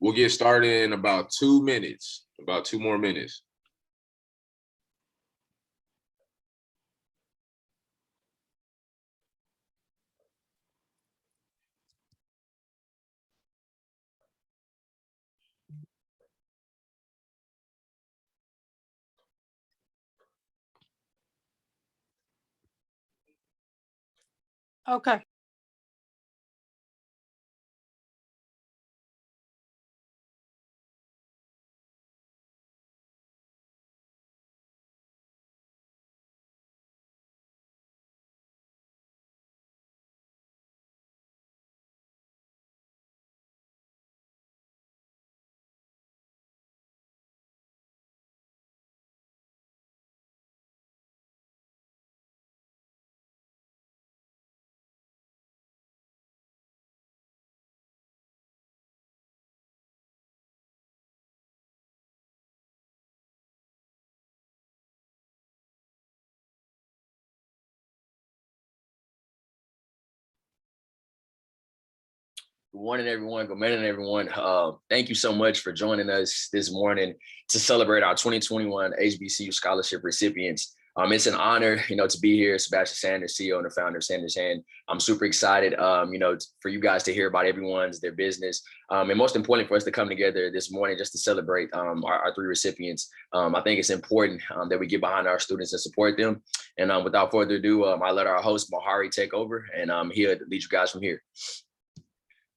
We'll get started in about 2 minutes, about 2 more minutes. Okay. Good morning, everyone. Good morning, everyone. Thank you so much for joining us this morning to celebrate our 2021 HBCU scholarship recipients. It's an honor, to be here. Sebastian Sanders, CEO and the founder of Sanders Hand. I'm super excited, for you guys to hear about their business. And most importantly, for us to come together this morning just to celebrate our 3 recipients. I think it's important that we get behind our students and support them. And without further ado, I let our host, Mohari, take over, and he'll lead you guys from here.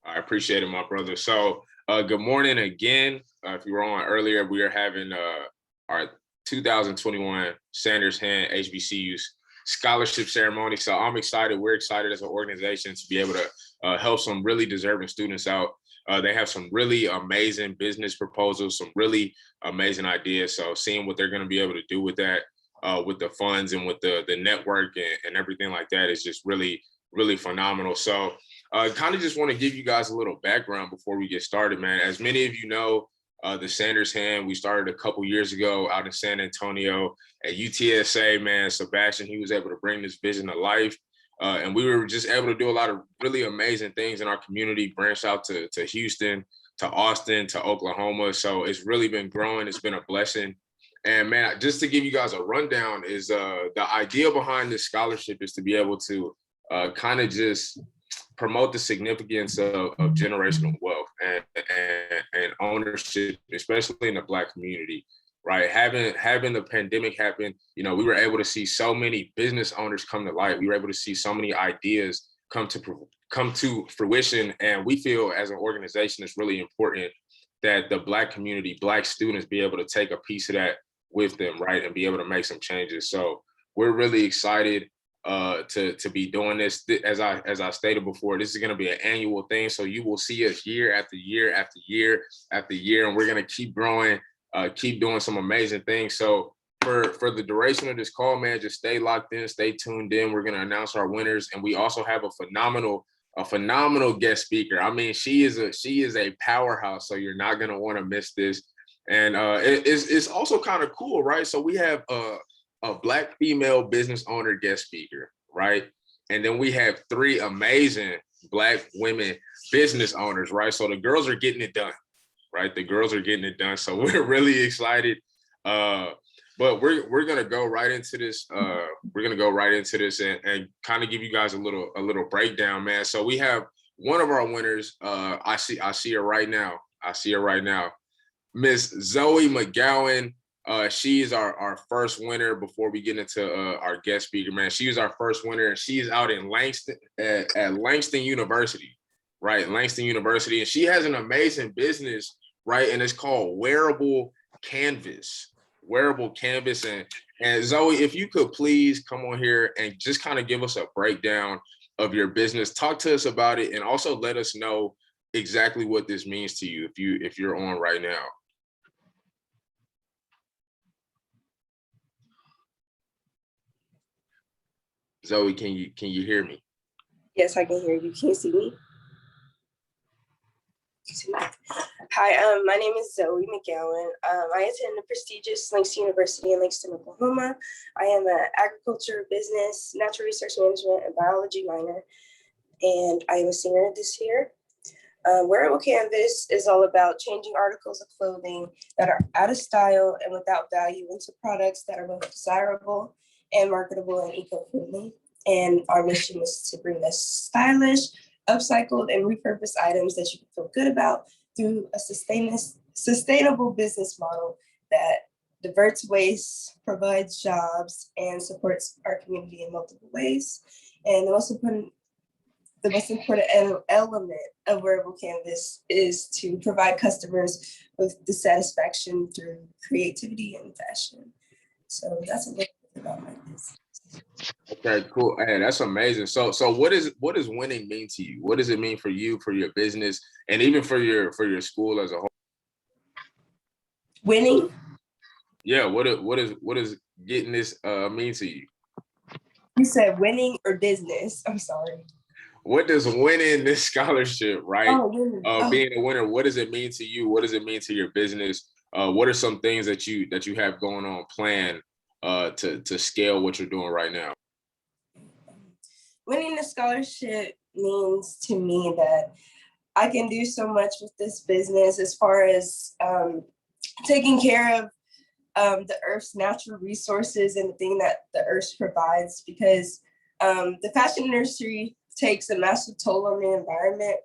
I appreciate it, my brother. So good morning again. If you were on earlier, we are having our 2021 Sanders Hand HBCUs scholarship ceremony. So I'm excited. We're excited as an organization to be able to help some really deserving students out. They have some really amazing business proposals, some really amazing ideas. So seeing what they're going to be able to do with that, with the funds and with the network and everything like that is just really, really phenomenal. So kind of just want to give you guys a little background before we get started, man. As many of you know, the Sanders Hand, we started a couple years ago out in San Antonio at UTSA, man. Sebastian, he was able to bring this vision to life. And we were just able to do a lot of really amazing things in our community, branch out to Houston, to Austin, to Oklahoma. So it's really been growing. It's been a blessing. And man, just to give you guys a rundown is the idea behind this scholarship is to be able to kind of just promote the significance of generational wealth and ownership, especially in the Black community, right? Having the pandemic happen, we were able to see so many business owners come to light. We were able to see so many ideas come to fruition. And we feel as an organization, it's really important that the Black community, Black students be able to take a piece of that with them, right? And be able to make some changes. So we're really excited to be doing this. As I stated before, this is going to be an annual thing. So you will see us year after year after year after year, and we're going to keep growing, keep doing some amazing things. So for the duration of this call, man, just stay locked in, stay tuned in. We're going to announce our winners, and we also have a phenomenal guest speaker. I mean, she is a powerhouse. So you're not going to want to miss this. And it's also kind of cool, right? So we have a Black female business owner guest speaker, right? And then we have 3 amazing Black women business owners, right? So the girls are getting it done, right? The girls are getting it done. So we're really excited. But we're gonna go right into this. We're gonna go right into this and kind of give you guys a little breakdown, man. So we have one of our winners. I see her right now. Miss Zoe Mcgowan. She is our first winner before we get into our guest speaker, man. She is our first winner, and she's out in Langston at Langston University, right? Langston University, and she has an amazing business, right? And it's called Wearable Canvas. And Zoe, if you could please come on here and just kind of give us a breakdown of your business, talk to us about it, and also let us know exactly what this means to you if you're on right now. Zoe, can you hear me? Yes, I can hear you. Can you see me? Hi, my name is Zoe Mcgowan. I attend the prestigious Langston University in Langston, Oklahoma. I am an agriculture, business, natural resource management, and biology minor, and I am a senior this year. Wearable Canvas is all about changing articles of clothing that are out of style and without value into products that are both desirable and marketable and eco-friendly. And our mission is to bring us stylish, upcycled, and repurposed items that you can feel good about through a sustainable business model that diverts waste, provides jobs, and supports our community in multiple ways. And the most important element of Wearable Canvas is to provide customers with dissatisfaction through creativity and fashion. So that's a little bit about my business. Okay, cool. Hey, that's amazing. So what does winning mean to you? What does it mean for you, for your business, and even for your school as a whole? Winning? Yeah, what is getting this mean to you? You said winning or business? I'm sorry. What does winning this scholarship, right? Winning. Being a winner, what does it mean to you? What does it mean to your business? What are some things that you have going on planned to scale what you're doing right now? Winning the scholarship means to me that I can do so much with this business as far as taking care of the Earth's natural resources and the thing that the Earth provides, because the fashion industry takes a massive toll on the environment,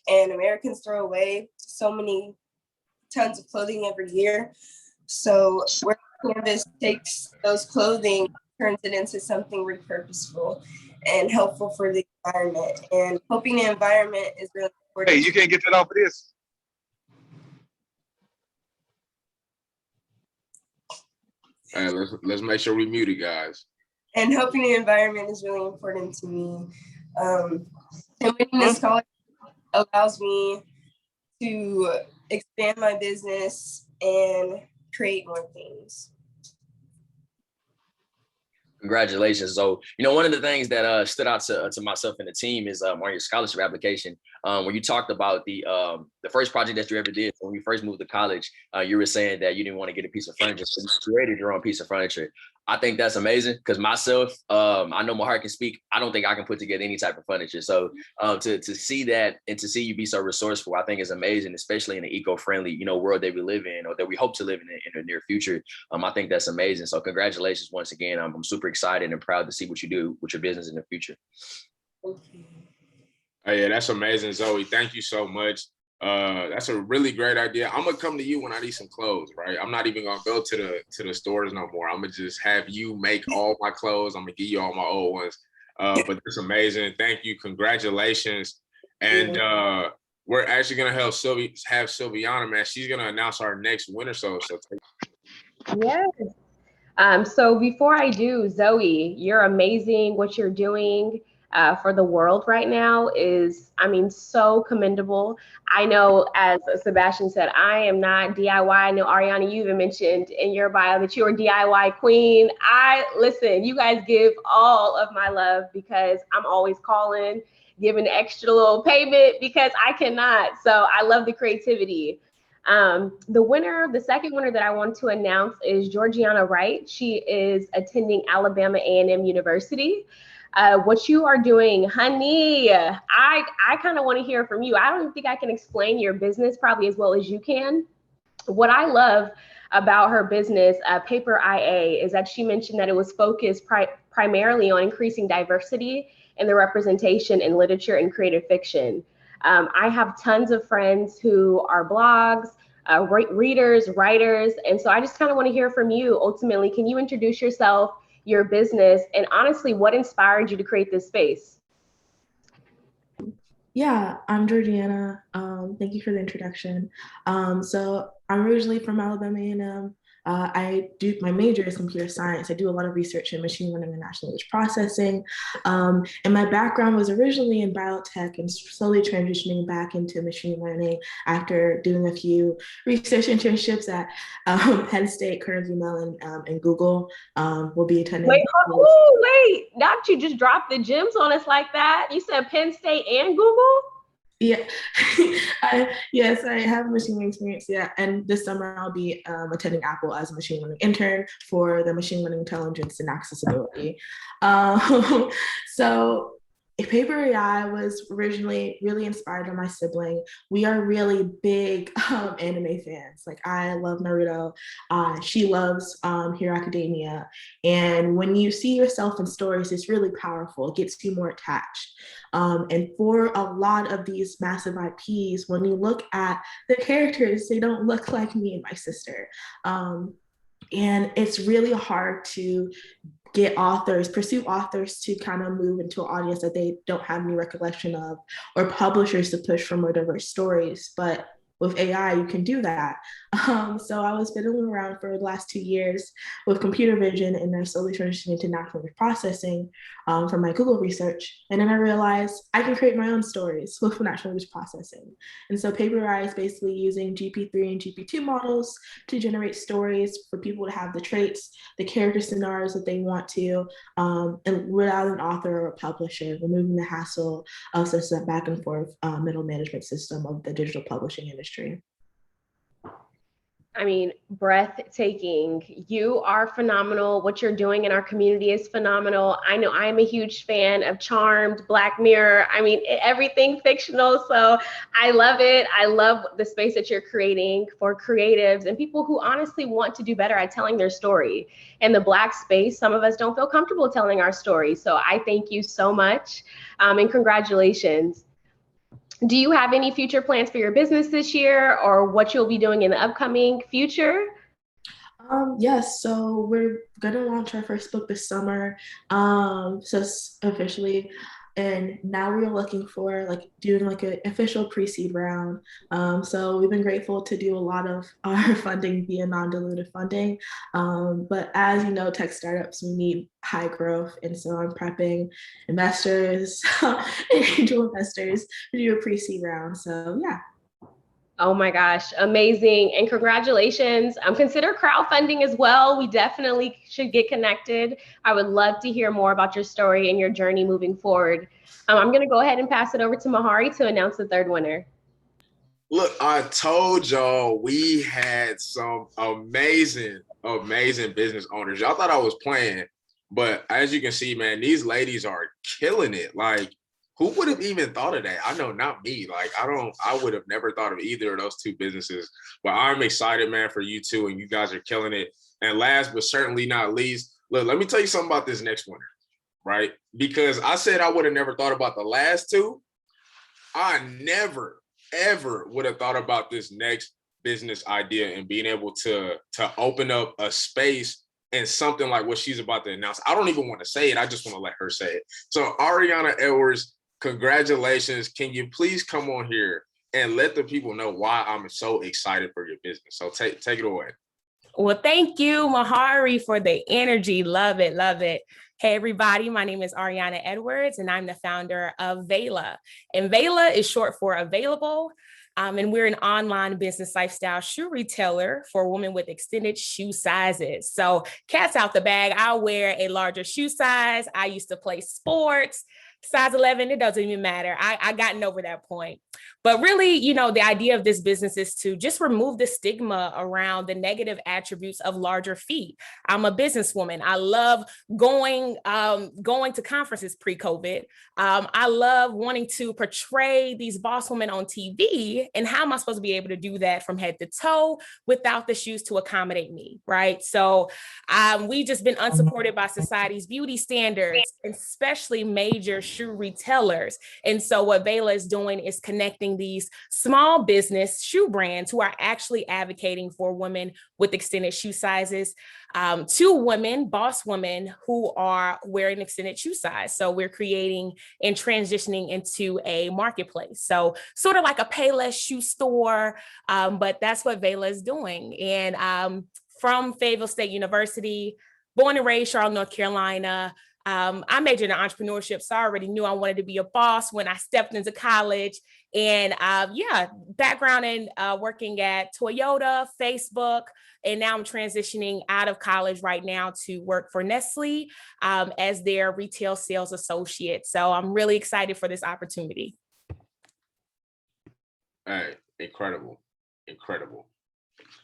and Americans throw away so many tons of clothing every year. So Wearable Canvas takes those clothing, turns it into something repurposeful and helpful for the environment. And helping the environment is really important. Hey, you can't get that off of this. All right, let's make sure we mute it, guys. And helping the environment is really important to me. And winning the scholarship allows me to expand my business and create more things. Congratulations. So, one of the things that stood out to myself and the team is on your scholarship application, when you talked about the first project that you ever did when you first moved to college, you were saying that you didn't want to get a piece of furniture, so you created your own piece of furniture. I think that's amazing because myself, I know my heart can speak. I don't think I can put together any type of furniture. So to see that and to see you be so resourceful, I think is amazing, especially in the eco-friendly, world that we live in or that we hope to live in the near future. I think that's amazing. So congratulations once again. I'm super excited and proud to see what you do with your business in the future. Thank you. Oh, yeah, that's amazing, Zoe. Thank you so much. That's a really great idea. I'm gonna come to you when I need some clothes, right? I'm not even gonna go to the stores no more. I'm gonna just have you make all my clothes. I'm gonna give you all my old ones. But it's amazing. Thank you. Congratulations. And we're actually gonna have Sylviana, man. She's gonna announce our next winner. So Yes. So before I do, Zoe, you're amazing. What you're doing for the world right now is, so commendable. I know, as Sebastian said, I am not DIY. I know, Ariana, you even mentioned in your bio that you're a DIY queen. Listen, you guys give all of my love because I'm always calling, giving extra little payment because I cannot. So I love the creativity. The second winner that I want to announce is Georgiana Wright. She is attending Alabama A&M University. What you are doing, honey, I kind of want to hear from you. I don't think I can explain your business probably as well as you can. What I love about her business, Paper IA, is that she mentioned that it was focused primarily on increasing diversity and the representation in literature and creative fiction. I have tons of friends who are blogs, readers, writers, and so I just kind of want to hear from you. Ultimately, can you introduce yourself, your business, and honestly, what inspired you to create this space? Yeah, I'm Georgiana. Thank you for the introduction. So I'm originally from Alabama A&M. My major is computer science. I do a lot of research in machine learning and natural language processing. And my background was originally in biotech and slowly transitioning back into machine learning after doing a few research internships at Penn State, Carnegie Mellon, and Google. We'll be attending. Wait, not you just dropped the gems on us like that. You said Penn State and Google? Yeah, yes, I have machine learning experience. Yeah, and this summer I'll be attending Apple as a machine learning intern for the machine learning intelligence and accessibility. So Paper AI was originally really inspired by my sibling. We are really big anime fans. Like, I love Naruto. She loves Hero Academia. And when you see yourself in stories, it's really powerful. It gets you more attached. And for a lot of these massive IPs, when you look at the characters, they don't look like me and my sister. And it's really hard to pursue authors to kind of move into an audience that they don't have any recollection of, or publishers to push for more diverse stories. But with AI, you can do that. So I was fiddling around for the last 2 years with computer vision, and then slowly transitioning into natural language processing from my Google research. And then I realized I can create my own stories with natural language processing. And so Paper AI is basically using GP3 and GP2 models to generate stories for people to have the traits, the character scenarios that they want to, and without an author or a publisher, removing the hassle of such a back and forth middle management system of the digital publishing industry. I mean, breathtaking. You are phenomenal. What you're doing in our community is phenomenal. I know I'm a huge fan of Charmed, Black Mirror. I mean, everything fictional. So I love it. I love the space that you're creating for creatives and people who honestly want to do better at telling their story. In the Black space, some of us don't feel comfortable telling our story. So I thank you so much, and congratulations. Do you have any future plans for your business this year, or what you'll be doing in the upcoming future? Yes, so we're gonna launch our first book this summer. Officially, and now we're looking for doing an official pre-seed round. So we've been grateful to do a lot of our funding via non-dilutive funding. But as you know, tech startups, we need high growth, and so I'm prepping investors, angel investors to do a pre-seed round. So yeah. Oh my gosh, amazing. And congratulations. Consider crowdfunding as well. We definitely should get connected. I would love to hear more about your story and your journey moving forward. I'm going to go ahead and pass it over to Mahari to announce the third winner. Look, I told y'all we had some amazing business owners. Y'all thought I was playing, but as you can see, man, these ladies are killing it. Like, who would have even thought of that? I know not me. Like, I would have never thought of either of those two businesses. But I'm excited, man, for you two, and you guys are killing it. And last but certainly not least, look, let me tell you something about this next winner, right? Because I said I would have never thought about the last two. I never, ever would have thought about this next business idea and being able to open up a space and something like what she's about to announce. I don't even want to say it. I just want to let her say it. So Ariana Edwards, congratulations. Can you please come on here and let the people know why I'm so excited for your business? So take it away. Well, thank you, Mahari, for the energy. Love it, love it. Hey, everybody, my name is Ariana Edwards, and I'm the founder of Vela. And Vela is short for available. And we're an online business lifestyle shoe retailer for women with extended shoe sizes. So cat's out the bag. I'll wear a larger shoe size. I used to play sports. Size 11, it doesn't even matter. I gotten over that point. But really, you know, the idea of this business is to just remove the stigma around the negative attributes of larger feet. I'm a businesswoman. I love going to conferences pre-COVID. I love wanting to portray these boss women on TV. And how am I supposed to be able to do that from head to toe without the shoes to accommodate me, right? So we've just been unsupported by society's beauty standards, especially major shoe retailers. And so what Vela is doing is connecting these small business shoe brands who are actually advocating for women with extended shoe sizes to women, boss women who are wearing extended shoe size. So we're creating and transitioning into a marketplace. So sort of like a Payless shoe store, but that's what Vela is doing. And from Fayetteville State University, born and raised Charlotte, North Carolina. I majored in entrepreneurship, so I already knew I wanted to be a boss when I stepped into college. And background in working at Toyota, Facebook, and now I'm transitioning out of college right now to work for Nestle as their retail sales associate. So I'm really excited for this opportunity. Hey, incredible.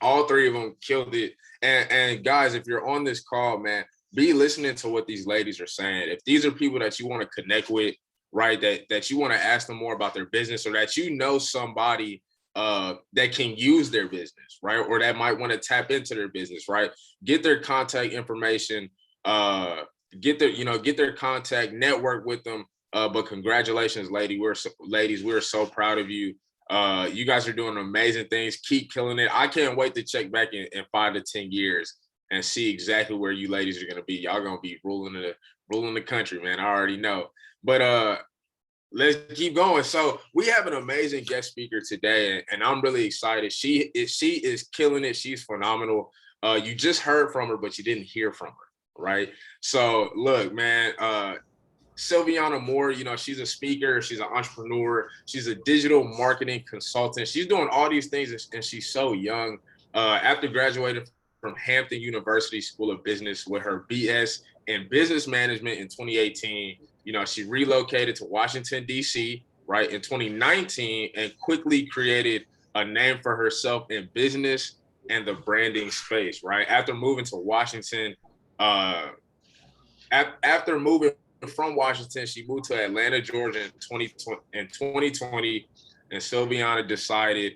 All three of them killed it. And guys, if you're on this call, man, be listening to what these ladies are saying. If these are people that you want to connect with, right? That you want to ask them more about their business, or that you know somebody that can use their business, right? Or that might want to tap into their business, right? Get their contact information, get their contact, network with them. But congratulations, ladies. We're so proud of you. You guys are doing amazing things. Keep killing it. I can't wait to check back in 5 to 10 years and see exactly where you ladies are going to be. Y'all going to be ruling the country, man. I already know. But let's keep going. So we have an amazing guest speaker today, and I'm really excited. She is killing it. She's phenomenal. You just heard from her, but you didn't hear from her, right? So look, man, Sylviana Moore, she's a speaker, she's an entrepreneur, she's a digital marketing consultant. She's doing all these things, and she's so young. After graduating from Hampton University School of Business with her BS in business management in 2018, she relocated to Washington, D.C., right, in 2019, and quickly created a name for herself in business and the branding space, right? After moving to Washington, after moving from Washington, she moved to Atlanta, Georgia in 2020, and Sylviana decided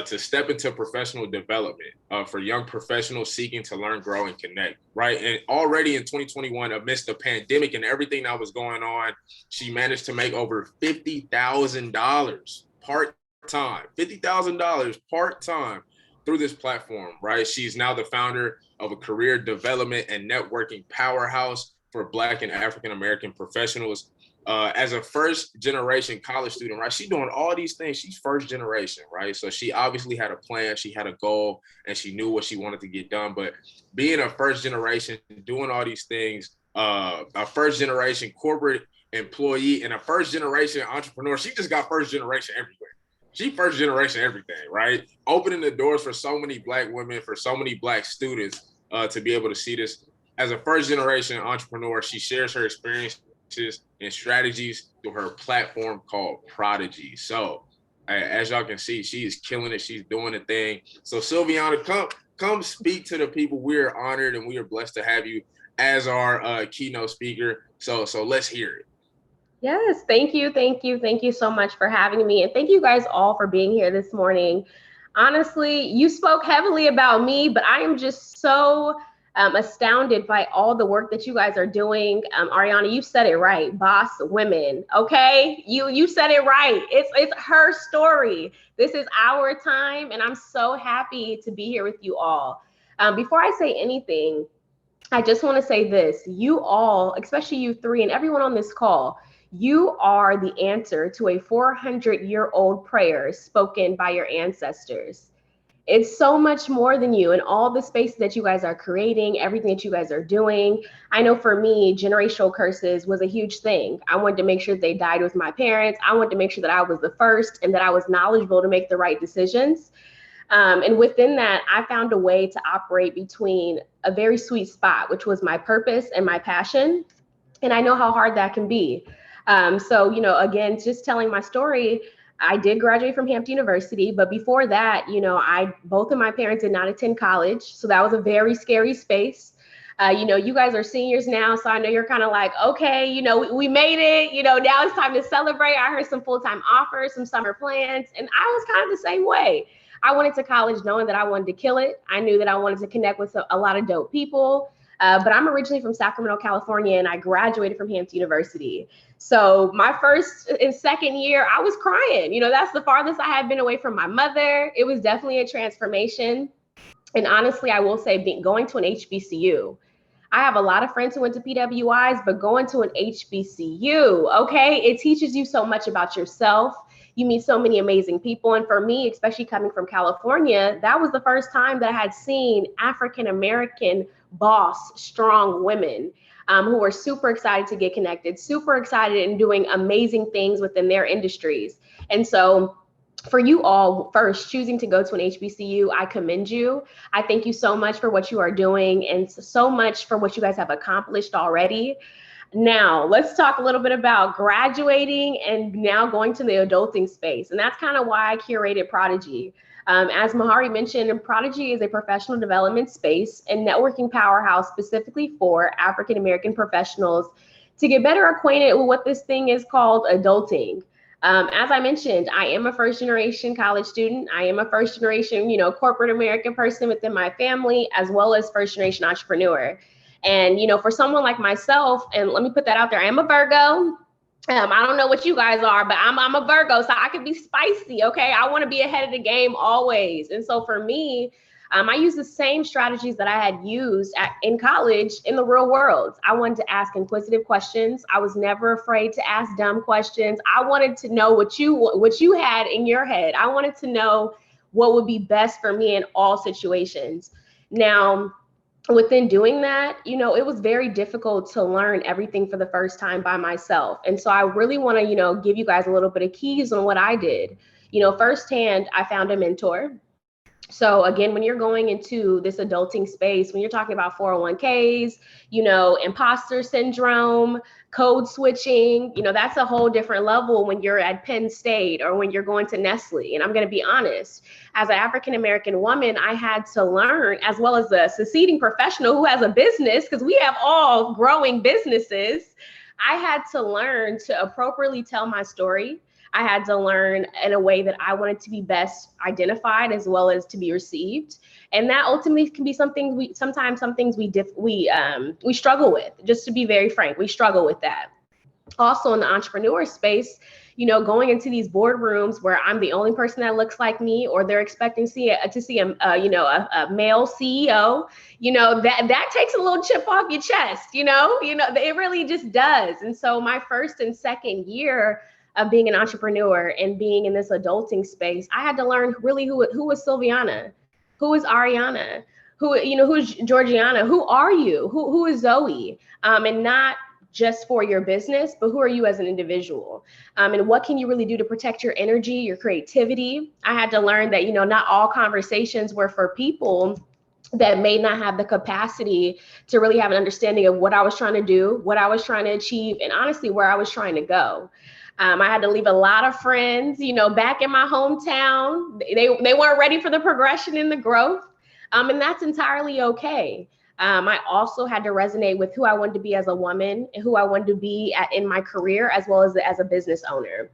to step into professional development for young professionals seeking to learn, grow, and connect, right? And already in 2021, amidst the pandemic and everything that was going on, she managed to make over $50,000 part-time through this platform, right? She's now the founder of a career development and networking powerhouse for Black and African-American professionals. As a first-generation college student, right? She's doing all these things. She's first generation, right? So she obviously had a plan, she had a goal, and she knew what she wanted to get done. But being a first generation, doing all these things, a first-generation corporate employee and a first-generation entrepreneur, she just got first-generation everywhere. She first generation everything, right? Opening the doors for so many Black women, for so many Black students to be able to see this. As a first generation entrepreneur, she shares her experiences and strategies through her platform called Prodigy. So as y'all can see, she is killing it. She's doing the thing. So Sylviana, come speak to the people. We are honored and we are blessed to have you as our keynote speaker. So let's hear it. Yes, thank you so much for having me. And thank you guys all for being here this morning. Honestly, you spoke heavily about me, but I am just so astounded by all the work that you guys are doing. Ariana, you said it right, boss women, okay? You said it right. It's her story. This is our time, and I'm so happy to be here with you all. Before I say anything, I just want to say this. You all, especially you three and everyone on this call, you are the answer to a 400-year-old prayer spoken by your ancestors. It's so much more than you, and all the space that you guys are creating, everything that you guys are doing. I know for me, generational curses was a huge thing. I wanted to make sure they died with my parents. I wanted to make sure that I was the first and that I was knowledgeable to make the right decisions. And within that, I found a way to operate between a very sweet spot, which was my purpose and my passion. And I know how hard that can be. So, again, just telling my story, I did graduate from Hampton University, but before that, both of my parents did not attend college. So that was a very scary space. You guys are seniors now, so I know you're kind of like, okay, we made it, now it's time to celebrate. I heard some full-time offers, some summer plans, and I was kind of the same way. I went into college knowing that I wanted to kill it. I knew that I wanted to connect with a lot of dope people. But I'm originally from Sacramento, California, and I graduated from Hampton University. So my first and second year, I was crying. That's the farthest I had been away from my mother. It was definitely a transformation. And honestly, I will say going to an HBCU, I have a lot of friends who went to PWIs, but going to an HBCU, okay, it teaches you so much about yourself. You meet so many amazing people. And for me, especially coming from California, that was the first time that I had seen African-American boss, strong women who were super excited to get connected, super excited and doing amazing things within their industries. And so for you all first choosing to go to an HBCU, I commend you. I thank you so much for what you are doing and so much for what you guys have accomplished already. Now, let's talk a little bit about graduating and now going to the adulting space. And that's kind of why I curated Prodigy. As Mahari mentioned, Prodigy is a professional development space and networking powerhouse specifically for African-American professionals to get better acquainted with what this thing is called adulting. As I mentioned, I am a first generation college student. I am a first generation, corporate American person within my family, as well as first generation entrepreneur. And, for someone like myself, and let me put that out there, I am a Virgo. I don't know what you guys are, but I'm a Virgo, so I can be spicy, okay? I want to be ahead of the game always. And so for me, I use the same strategies that I had used in college in the real world. I wanted to ask inquisitive questions. I was never afraid to ask dumb questions. I wanted to know what you had in your head. I wanted to know what would be best for me in all situations. Now, within doing that, it was very difficult to learn everything for the first time by myself. And so I really want to, give you guys a little bit of keys on what I did. Firsthand, I found a mentor. So again, when you're going into this adulting space, when you're talking about 401ks, imposter syndrome, code switching, that's a whole different level when you're at Penn State or when you're going to Nestle. And I'm going to be honest, as an African-American woman, I had to learn, as well as a succeeding professional who has a business, because we have all growing businesses, I had to learn to appropriately tell my story. I had to learn in a way that I wanted to be best identified as well as to be received. And that ultimately can be something we struggle with, just to be very frank, we struggle with that. Also in the entrepreneur space, going into these boardrooms where I'm the only person that looks like me, or they're expecting to see a male CEO, that takes a little chip off your chest, it really just does. And so my first and second year of being an entrepreneur and being in this adulting space, I had to learn really who is Sylviana, who is Ariana, who's Georgiana, who are you, who is Zoe, and not just for your business, but who are you as an individual, and what can you really do to protect your energy, your creativity. I had to learn that, not all conversations were for people that may not have the capacity to really have an understanding of what I was trying to do, what I was trying to achieve, and honestly, where I was trying to go. I had to leave a lot of friends, back in my hometown. They weren't ready for the progression and the growth. And that's entirely okay. I also had to resonate with who I wanted to be as a woman and who I wanted to be in my career, as well as a business owner.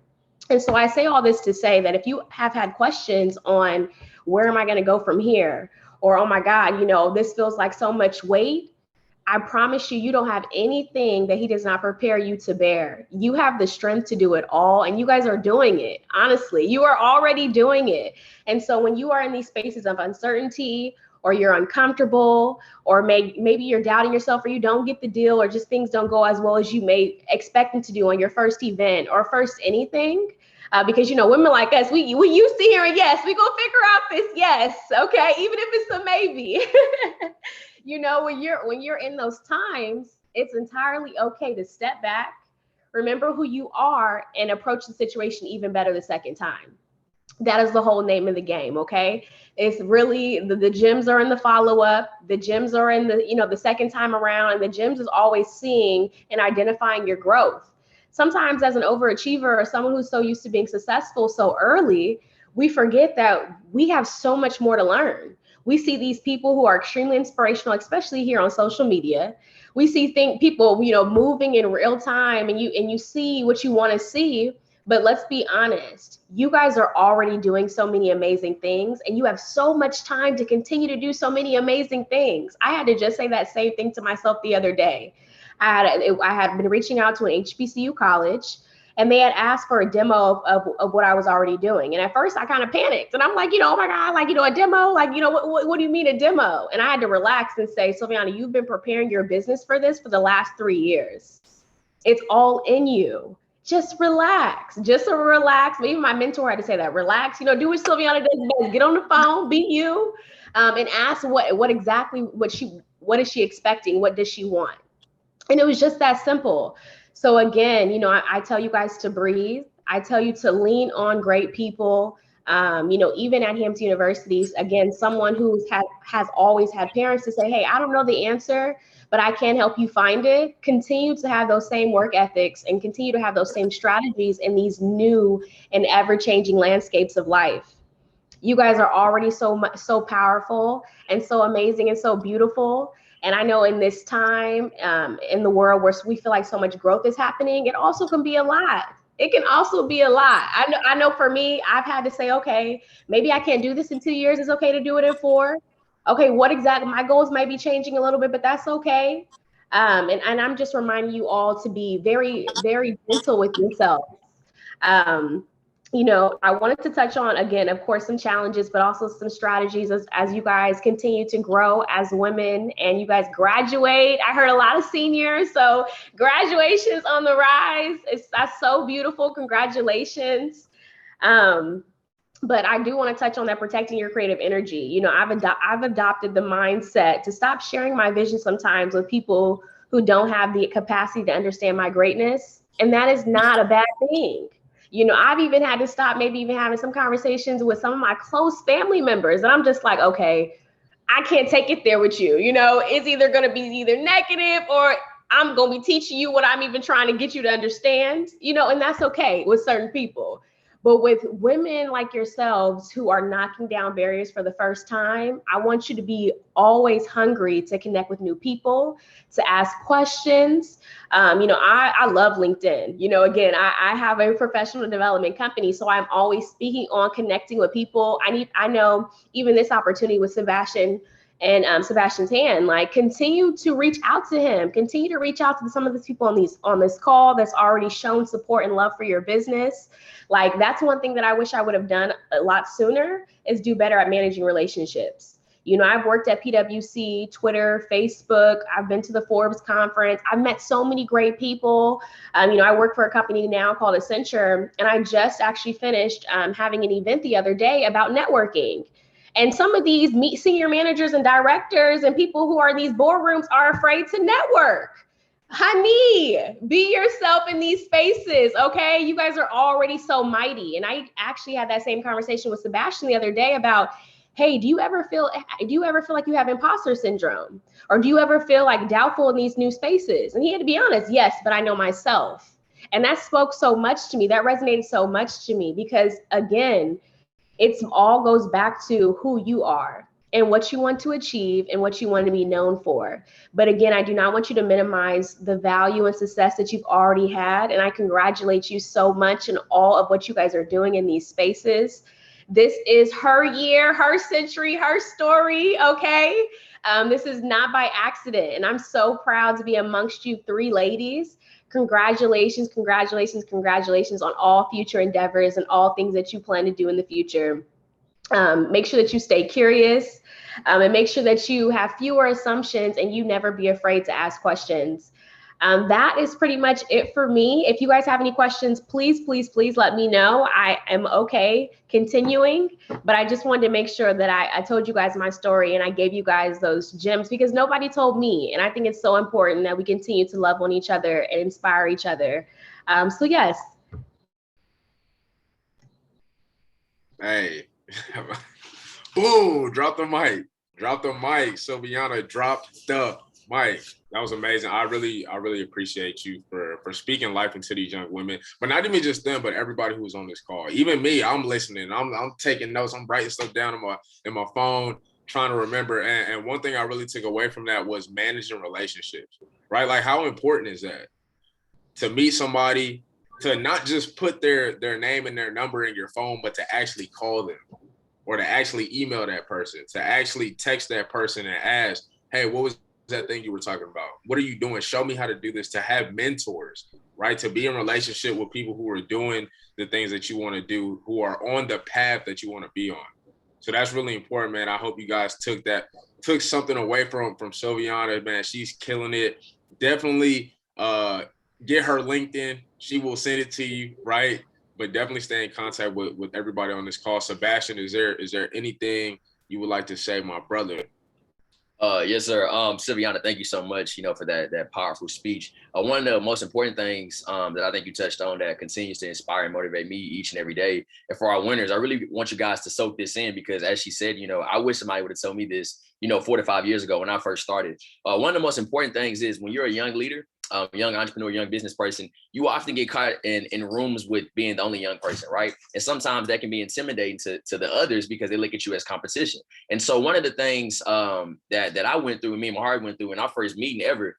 And so I say all this to say that if you have had questions on where am I going to go from here, or, oh my God, this feels like so much weight, I promise you, you don't have anything that he does not prepare you to bear. You have the strength to do it all, and you guys are doing it. Honestly, you are already doing it. And so when you are in these spaces of uncertainty, or you're uncomfortable, or maybe you're doubting yourself, or you don't get the deal, or just things don't go as well as you may expect them to do on your first event or first anything, because women like us, we used to hearing yes, we gonna figure out this yes, okay, even if it's a maybe. When you're in those times, it's entirely okay to step back, remember who you are, and approach the situation even better the second time. That is the whole name of the game, okay? It's really the gems are in the follow-up, the gems are in the second time around, and the gems is always seeing and identifying your growth. Sometimes as an overachiever or someone who's so used to being successful so early, we forget that we have so much more to learn. We see these people who are extremely inspirational, especially here on social media. We see people, moving in real time, and you see what you want to see. But let's be honest, you guys are already doing so many amazing things, and you have so much time to continue to do so many amazing things. I had to just say that same thing to myself the other day. I had been reaching out to an HBCU college, and they had asked for a demo of what I was already doing. And at first I kind of panicked, and I'm like, oh my God, a demo, what do you mean a demo? And I had to relax and say, Sylviana, you've been preparing your business for this for the last 3 years. It's all in you. Just relax, Maybe my mentor had to say that, relax, do what Sylviana does best, get on the phone, be you, and ask what is she expecting? What does she want? And it was just that simple. So again, I tell you guys to breathe. I tell you to lean on great people. Even at Hampton University, again, someone who has always had parents to say, hey, I don't know the answer, but I can help you find it. Continue to have those same work ethics and continue to have those same strategies in these new and ever-changing landscapes of life. You guys are already so powerful and so amazing and so beautiful. And I know in this time, in the world where we feel like so much growth is happening, it also can be a lot. It can also be a lot. I know for me, I've had to say, okay, maybe I can't do this in 2 years. It's okay to do it in 4. Okay, what exactly, my goals might be changing a little bit, but that's okay. And I'm just reminding you all to be very, very gentle with yourself. You know, I wanted to touch on, again, of course, some challenges, but also some strategies as you guys continue to grow as women and you guys graduate. I heard a lot of seniors, so graduation's on the rise. That's so beautiful. Congratulations. But I do want to touch on that protecting your creative energy. You know, I've adopted the mindset to stop sharing my vision sometimes with people who don't have the capacity to understand my greatness. And that is not a bad thing. You know, I've even had to stop maybe even having some conversations with some of my close family members. And I'm just like, okay, I can't take it there with you. You know, it's either going to be either negative or I'm going to be teaching you what I'm even trying to get you to understand, you know, and that's okay with certain people. But with women like yourselves who are knocking down barriers for the first time, I want you to be always hungry to connect with new people, to ask questions. You know, I love LinkedIn. You know, again, I have a professional development company, so I'm always speaking on connecting with people. I know even this opportunity with Sebastian and Sebastian's hand, like continue to reach out to him, continue to reach out to some of the people on this call that's already shown support and love for your business. Like that's one thing that I wish I would have done a lot sooner is do better at managing relationships. You know, I've worked at PwC, Twitter, Facebook. I've been to the Forbes conference. I've met so many great people. You know, I work for a company now called Accenture, and I just actually finished having an event the other day about networking. And some of these senior managers and directors and people who are in these boardrooms are afraid to network. Honey, be yourself in these spaces, okay? You guys are already so mighty. And I actually had that same conversation with Sebastian the other day about, hey, do you ever feel like you have imposter syndrome? Or do you ever feel like doubtful in these new spaces? And he had to be honest, yes, but I know myself. And that spoke so much to me. That resonated so much to me because again, it's all goes back to who you are and what you want to achieve and what you want to be known for. But again, I do not want you to minimize the value and success that you've already had. And I congratulate you so much in all of what you guys are doing in these spaces. This is her year, her century, her story, okay? This is not by accident. And I'm so proud to be amongst you 3 ladies. Congratulations, congratulations, congratulations on all future endeavors and all things that you plan to do in the future. Make sure that you stay curious and make sure that you have fewer assumptions and you never be afraid to ask questions. That is pretty much it for me. If you guys have any questions, please, please, please let me know. I am okay continuing, but I just wanted to make sure that I told you guys my story and I gave you guys those gems because nobody told me. And I think it's so important that we continue to love on each other and inspire each other. So yes. Hey, ooh, drop the mic. Drop the mic. Sylviana, drop the mic. That was amazing. I really appreciate you for speaking life into these young women, but not even just them, but everybody who was on this call. Even me, I'm listening. I'm taking notes. I'm writing stuff down in my phone, trying to remember. And one thing I really took away from that was managing relationships, right? Like how important is that to meet somebody, to not just put their name and their number in your phone, but to actually call them or to actually email that person, to actually text that person and ask, hey, what was that thing you were talking about? What are you doing? Show me how to do this. To have mentors, right? To be in relationship with people who are doing the things that you want to do, who are on the path that you want to be on. So that's really important, man. I hope you guys took something away from Sylviana, man. She's killing it. Definitely get her LinkedIn. She will send it to you, right? But definitely stay in contact with everybody on this call. Sebastian, is there anything you would like to say, my brother? Yes, sir. Sylviana, thank you so much, for that powerful speech. One of the most important things that I think you touched on that continues to inspire and motivate me each and every day. And for our winners, I really want you guys to soak this in because as she said, I wish somebody would have told me this, 4 to 5 years ago when I first started. One of the most important things is when you're a young leader, young entrepreneur, young business person, you often get caught in rooms with being the only young person, right? And sometimes that can be intimidating to the others because they look at you as competition. And so one of the things that I went through, and me and Mahari went through in our first meeting ever,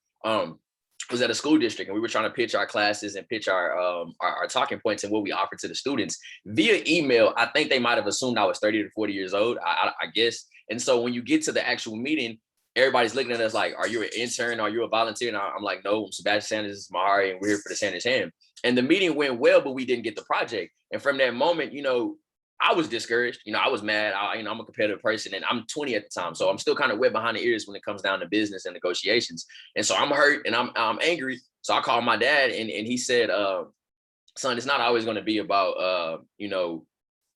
was at a school district, and we were trying to pitch our classes and pitch our talking points and what we offer to the students via email. I think they might have assumed I was 30 to 40 years old, I guess. And so when you get to the actual meeting, everybody's looking at us like, are you an intern? Are you a volunteer? And I'm like, no, I'm Sebastian Sanders, this is Mahari, and we're here for the Sanders Hand. And the meeting went well, but we didn't get the project. And from that moment, I was discouraged. I was mad. I'm a competitive person, and I'm 20 at the time. So I'm still kind of wet behind the ears when it comes down to business and negotiations. And so I'm hurt and I'm angry. So I called my dad, and he said, son, it's not always going to be about,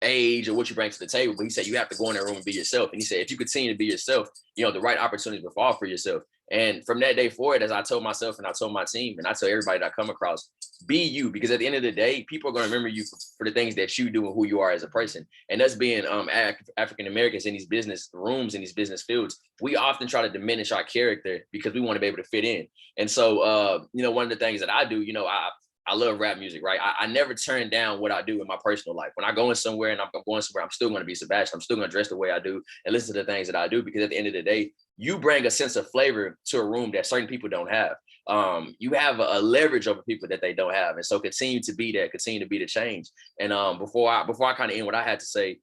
age or what you bring to the table. But he said, you have to go in that room and be yourself. And he said, if you continue to be yourself, the right opportunities will fall for yourself. And from that day forward, as I told myself and I told my team and I tell everybody that I come across, be you, because at the end of the day, people are going to remember you for the things that you do and who you are as a person. And us being African Americans in these business rooms, in these business fields, we often try to diminish our character because we want to be able to fit in. And so, one of the things that I do, I love rap music, right? I never turn down what I do in my personal life. When I go in somewhere and I'm going somewhere, I'm still going to be Sebastian. I'm still going to dress the way I do and listen to the things that I do, because at the end of the day, you bring a sense of flavor to a room that certain people don't have. You have a leverage over people that they don't have. And so continue to be that, continue to be the change. And before I kind of end what I had to say,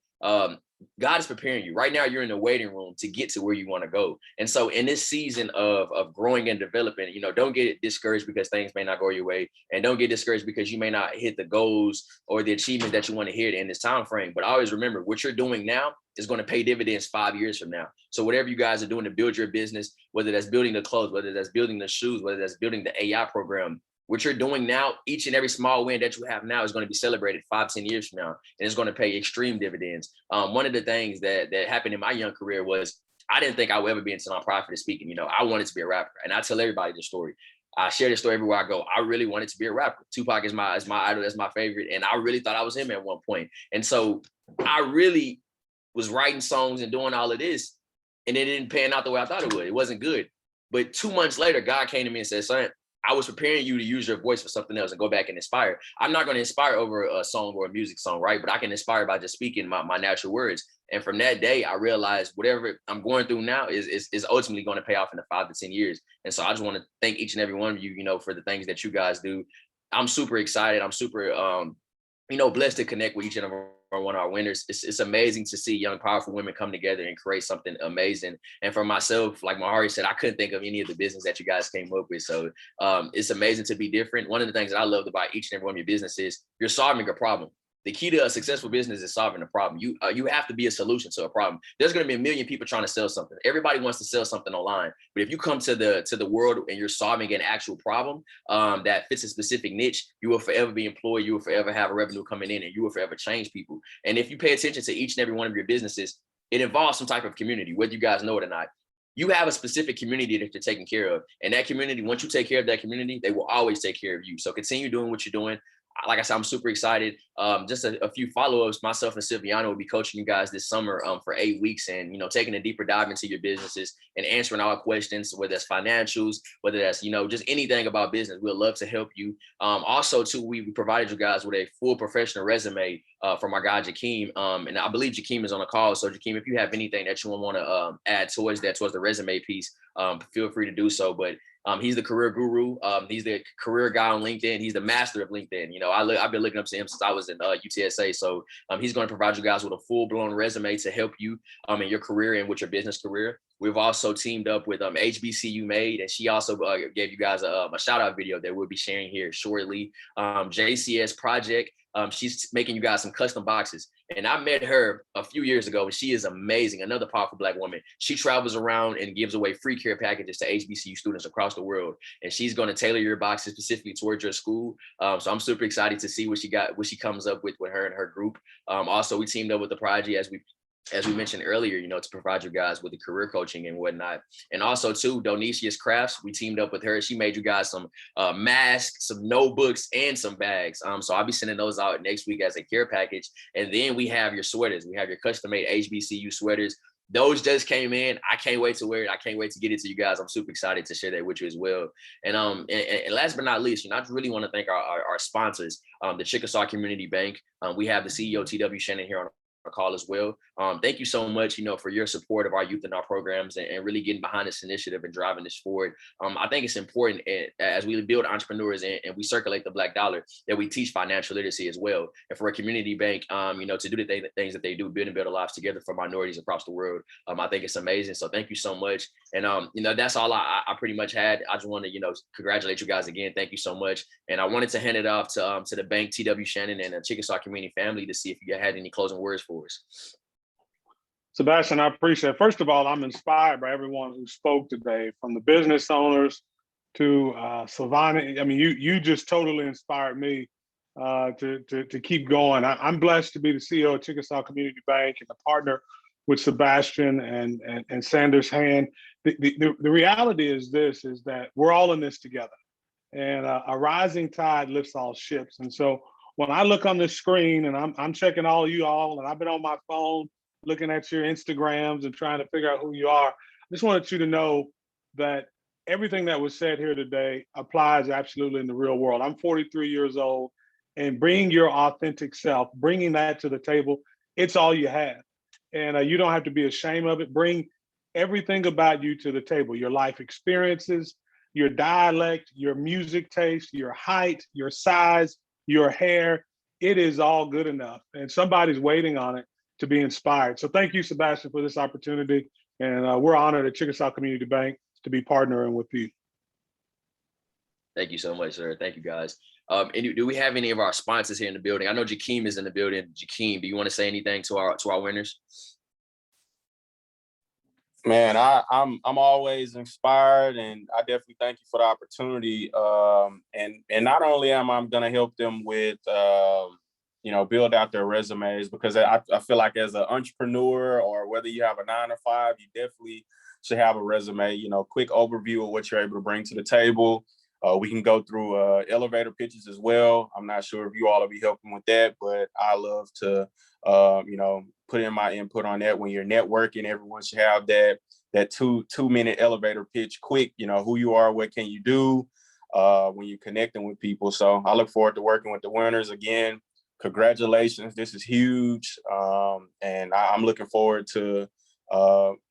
God is preparing you. Right now, you're in the waiting room to get to where you want to go. And so in this season of growing and developing, don't get discouraged because things may not go your way. And don't get discouraged because you may not hit the goals or the achievements that you want to hit in this time frame. But always remember, what you're doing now is going to pay dividends 5 years from now. So whatever you guys are doing to build your business, whether that's building the clothes, whether that's building the shoes, whether that's building the AI program, what you're doing now, each and every small win that you have now is going to be celebrated 5-10 years from now, and it's going to pay extreme dividends. One of the things that happened in my young career was I didn't think I would ever be into nonprofit speaking. I wanted to be a rapper, and I tell everybody this story. I share this story everywhere I go. I really wanted to be a rapper. Tupac is my idol. That's my favorite, and I really thought I was him at one point. And so I really was writing songs and doing all of this, and it didn't pan out the way I thought it would. It wasn't good. But 2 months later, God came to me and said, son, I was preparing you to use your voice for something else and go back and inspire. I'm not going to inspire over a song or a music song, right? But I can inspire by just speaking my natural words. And from that day, I realized whatever I'm going through now is ultimately going to pay off in the 5 to 10 years. And so I just want to thank each and every one of you, for the things that you guys do. I'm super excited. I'm super, blessed to connect with each and every one of our winners. It's amazing to see young, powerful women come together and create something amazing. And for myself, like Mahari said, I couldn't think of any of the business that you guys came up with. So it's amazing to be different. One of the things that I loved about each and every one of your businesses, you're solving a problem. The key to a successful business is solving a problem. You have to be a solution to a problem. There's going to be a million people trying to sell something. Everybody wants to sell something online, but if you come to the world and you're solving an actual problem that fits a specific niche, you will forever be employed. You will forever have a revenue coming in, and you will forever change people. And if you pay attention to each and every one of your businesses, it involves some type of community, whether you guys know it or not. You have a specific community that you're taking care of, and that community, once you take care of that community, they will always take care of you. So continue doing what you're doing. Like I said, I'm super excited. Just a few follow-ups. Myself and Sylviana will be coaching you guys this summer for 8 weeks, and taking a deeper dive into your businesses and answering all questions, whether that's financials, whether that's just anything about business. We'd love to help you. Also, too, we provided you guys with a full professional resume from our guy Jakeem, and I believe Jakeem is on the call. So Jakeem, if you have anything that you want to add towards the resume piece, feel free to do so. But he's the career guru. He's the career guy on LinkedIn. He's the master of LinkedIn. I've been looking up to him since I was in UTSA. So he's going to provide you guys with a full-blown resume to help you in your career and with your business career. We've also teamed up with HBCU Made, and she also gave you guys a shout-out video that we'll be sharing here shortly. JCS Project. She's making you guys some custom boxes. And I met her a few years ago, and she is amazing. Another powerful Black woman. She travels around and gives away free care packages to HBCU students across the world. And she's going to tailor your boxes specifically towards your school. So I'm super excited to see what she comes up with her and her group. Also, we teamed up with the Prodigy, as we mentioned earlier, to provide you guys with the career coaching and whatnot. And also too, Donicia's Crafts, we teamed up with her. She made you guys some masks, some notebooks, and some bags. So I'll be sending those out next week as a care package. And then we have your sweaters. We have your custom made HBCU sweaters. those just came in. I can't wait to wear it. I can't wait to get it to you guys. I'm super excited to share that with you as well. And last but not least, I really want to thank our sponsors, the Chickasaw Community Bank. We have the CEO, TW Shannon, here on our call as well. Thank you so much, for your support of our youth and our programs and really getting behind this initiative and driving this forward. I think it's important as we build entrepreneurs and we circulate the Black dollar that we teach financial literacy as well. And for a community bank, to do the things that they do, build and build lives together for minorities across the world, I think it's amazing. So thank you so much. And, that's all I pretty much had. I just want to, congratulate you guys again. Thank you so much. And I wanted to hand it off to the bank, TW Shannon, and the Chickasaw community family to see if you had any closing words for us. Sebastian, I appreciate it. First of all, I'm inspired by everyone who spoke today, from the business owners to Sylviana. I mean, you just totally inspired me to keep going. I'm blessed to be the CEO of Chickasaw Community Bank and a partner with Sebastian and Sanders Hand. The reality is that we're all in this together, and a rising tide lifts all ships. And so when I look on this screen and I'm checking all you all, and I've been on my phone looking at your Instagrams and trying to figure out who you are, I just wanted you to know that everything that was said here today applies absolutely in the real world. I'm 43 years old, and bringing your authentic self, bringing that to the table, it's all you have. And you don't have to be ashamed of it. Bring everything about you to the table, your life experiences, your dialect, your music taste, your height, your size, your hair. It is all good enough. And somebody's waiting on it to be inspired. So thank you, Sebastian, for this opportunity. And we're honored at Chickasaw Community Bank to be partnering with you. Thank you so much, sir. Thank you, guys. And do we have any of our sponsors here in the building? I know Jakeem is in the building. Jakeem, do you want to say anything to our winners? Man, I'm always inspired, and I definitely thank you for the opportunity. And not only am I going to help them with build out their resumes, because I feel like as an entrepreneur, or whether you have a 9 to 5, you definitely should have a resume. Quick overview of what you're able to bring to the table. We can go through elevator pitches as well. I'm not sure if you all will be helping with that, but I love to, put in my input on that. When you're networking, everyone should have that 2-minute elevator pitch quick, who you are, what can you do when you're connecting with people. So I look forward to working with the winners again. Congratulations. This is huge. And I'm looking forward to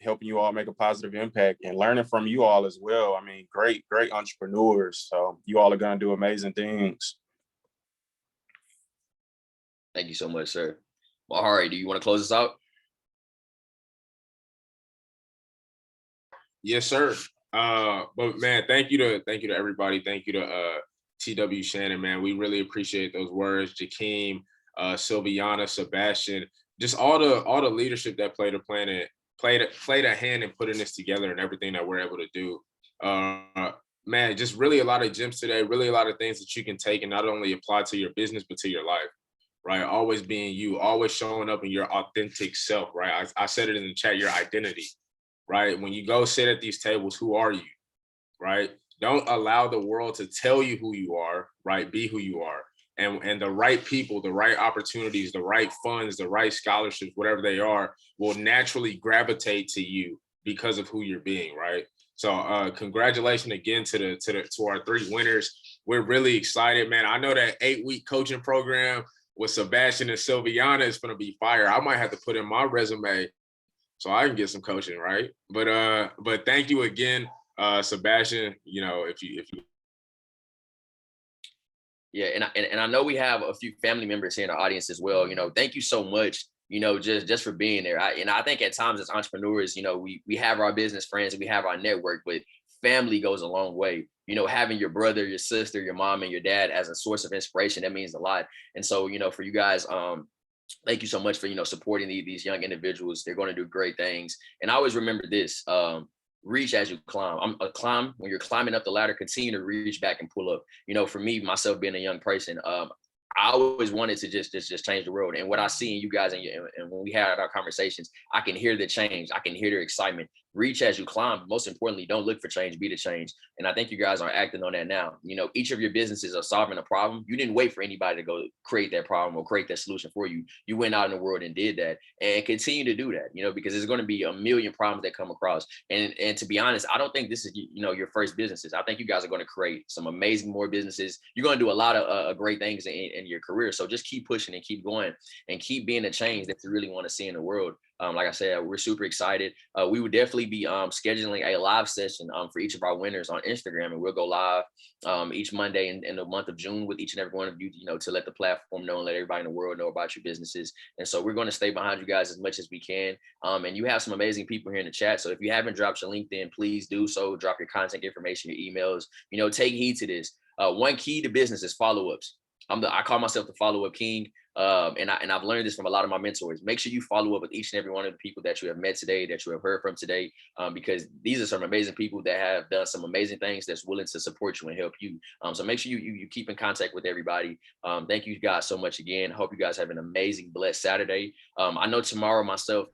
helping you all make a positive impact and learning from you all as well. I mean, great entrepreneurs. So you all are going to do amazing things. Thank you so much, sir. Mahari, do you want to close us out? Yes, sir. But man, thank you to everybody. Thank you to TW Shannon, man. We really appreciate those words. Jakeem, Sylviana, Sebastian, just all the leadership that played a hand in putting this together and everything that we're able to do. Man, just really a lot of gems today, really a lot of things that you can take and not only apply to your business, but to your life, right? Always being you, always showing up in your authentic self, right? I said it in the chat, your identity, right? When you go sit at these tables, who are you, right? Don't allow the world to tell you who you are, right? Be who you are. And the right people, the right opportunities, the right funds, the right scholarships, whatever they are, will naturally gravitate to you because of who you're being, right? So congratulations again to our 3 winners. We're really excited, man. I know that 8-week coaching program with Sebastian and Sylviana is gonna be fire. I might have to put in my resume so I can get some coaching, right? But thank you again, Sebastian. If you Yeah, and I know we have a few family members here in the audience as well. Thank you so much, just for being there. I think at times as entrepreneurs, we have our business friends and we have our network, but family goes a long way. Having your brother, your sister, your mom, and your dad as a source of inspiration, that means a lot. And so, for you guys, thank you so much for, supporting these young individuals. They're going to do great things. And I always remember this, reach as you climb. When you're climbing up the ladder, continue to reach back and pull up. For me, myself being a young person, I always wanted to just change the world. And what I see in you guys and when we had our conversations, I can hear the change. I can hear the excitement. reach as you climb. Most importantly, don't look for change, be the change. And I think you guys are acting on that now. You know, each of your businesses are solving a problem. You didn't wait for anybody to go create that problem or create that solution for you. You went out in the world and did that, and continue to do that, you know, because there's going to be a million problems that come across. And to be honest, I don't think this is, you know, your first businesses. I think you guys are going to create some amazing more businesses. You're going to do a lot of great things in your career. So just keep pushing and keep going and keep being the change that you really want to see in the world. Like I said, we're super excited. We would definitely be scheduling a live session for each of our winners on Instagram, and we'll go live each Monday in the month of June with each and every one of you, you know, to let the platform know and let everybody in the world know about your businesses. And so we're going to stay behind you guys as much as we can. And you have some amazing people here in the chat. So if you haven't dropped your LinkedIn, please do so. Drop your contact information, your emails. You know, take heed to this. One key to business is follow-ups. I call myself the follow-up king. And I've learned this from a lot of my mentors. Make sure you follow up with each and every one of the people that you have met today, that you have heard from today, because these are some amazing people that have done some amazing things that's willing to support you and help you. So make sure you keep in contact with everybody. Thank you guys so much again. Hope you guys have an amazing, blessed Saturday. I know tomorrow myself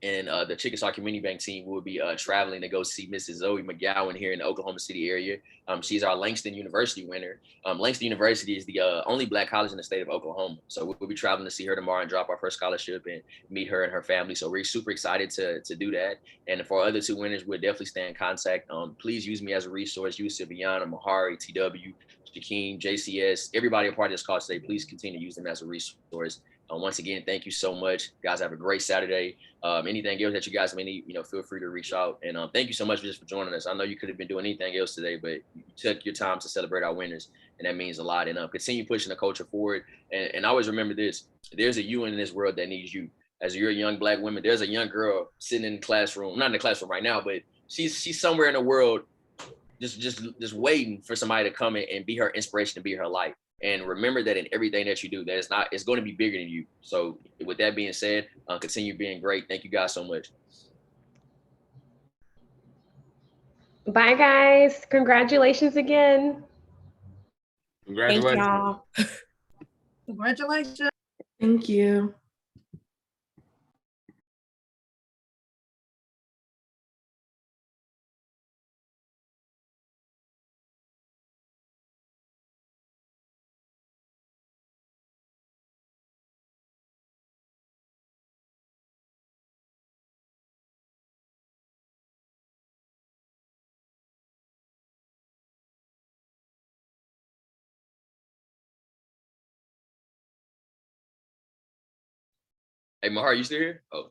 and the Chickasaw Community Bank team will be traveling to go see Mrs. Zoe Mcgowan here in the Oklahoma City area. She's our Langston University winner. Langston University is the only Black college in the state of Oklahoma. So we'll be traveling to see her tomorrow and drop off her scholarship and meet her and her family. So we're super excited to do that. And for our other two winners, we'll definitely stay in contact. Please use me as a resource. Use Sylviana, Mahari, TW, Jakeem, JCS, everybody a part of this call today. Please continue to use them as a resource. Once again, thank you so much. Guys, have a great Saturday. Anything else that you guys may need, you know, feel free to reach out. And thank you so much just for joining us. I know you could have been doing anything else today, but you took your time to celebrate our winners, and that means a lot. And continue pushing the culture forward. And always remember this: there's a you in this world that needs you. As you're a young Black woman, there's a young girl sitting in the classroom, not in the classroom right now, but she's somewhere in the world just waiting for somebody to come in and be her inspiration, to be her light. And remember that in everything that you do, it's going to be bigger than you. So with that being said, continue being great. Thank you guys so much. Bye, guys. Congratulations again. Congratulations. Thank y'all. Congratulations. Thank you. Hey, Mahar, you still here? Oh.